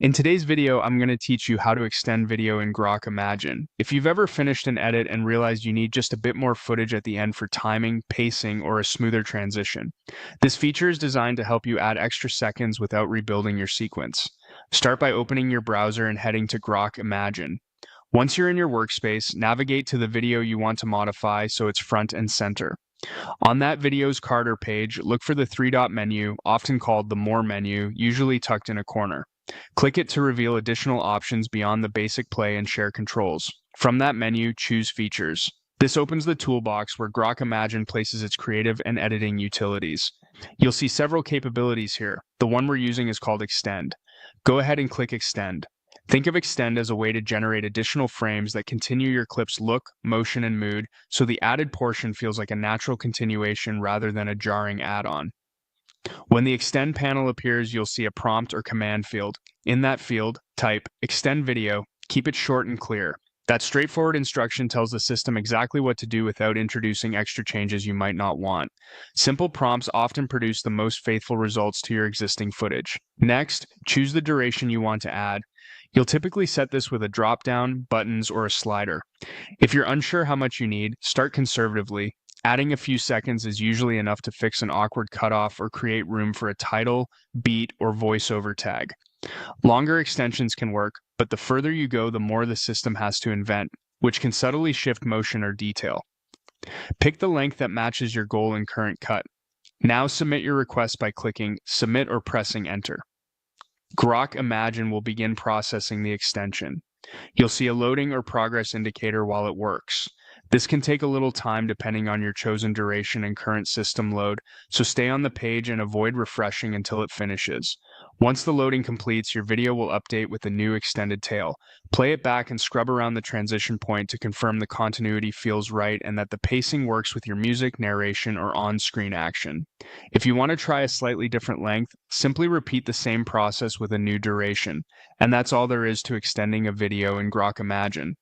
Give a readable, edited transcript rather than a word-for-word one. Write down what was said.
In today's video, I'm going to teach you how to extend video in Grok Imagine. If you've ever finished an edit and realized you need just a bit more footage at the end for timing, pacing, or a smoother transition, this feature is designed to help you add extra seconds without rebuilding your sequence. Start by opening your browser and heading to Grok Imagine. Once you're in your workspace, navigate to the video you want to modify so it's front and center. On that video's card or page, look for the three-dot menu, often called the More menu, usually tucked in a corner. Click it to reveal additional options beyond the basic play and share controls. From that menu, choose Features. This opens the toolbox where Grok Imagine places its creative and editing utilities. You'll see several capabilities here. The one we're using is called Extend. Go ahead and click Extend. Think of Extend as a way to generate additional frames that continue your clip's look, motion, and mood, so the added portion feels like a natural continuation rather than a jarring add-on. When the Extend panel appears, you'll see a prompt or command field. In that field, type Extend Video, keep it short and clear. That straightforward instruction tells the system exactly what to do without introducing extra changes you might not want. Simple prompts often produce the most faithful results to your existing footage. Next, choose the duration you want to add. You'll typically set this with a drop-down, buttons, or a slider. If you're unsure how much you need, start conservatively. Adding a few seconds is usually enough to fix an awkward cutoff or create room for a title, beat, or voiceover tag. Longer extensions can work, but the further you go, the more the system has to invent, which can subtly shift motion or detail. Pick the length that matches your goal and current cut. Now submit your request by clicking Submit or pressing Enter. Grok Imagine will begin processing the extension. You'll see a loading or progress indicator while it works. This can take a little time depending on your chosen duration and current system load, so stay on the page and avoid refreshing until it finishes. Once the loading completes, your video will update with a new extended tail. Play it back and scrub around the transition point to confirm the continuity feels right and that the pacing works with your music, narration, or on-screen action. If you want to try a slightly different length, simply repeat the same process with a new duration. And that's all there is to extending a video in Grok Imagine.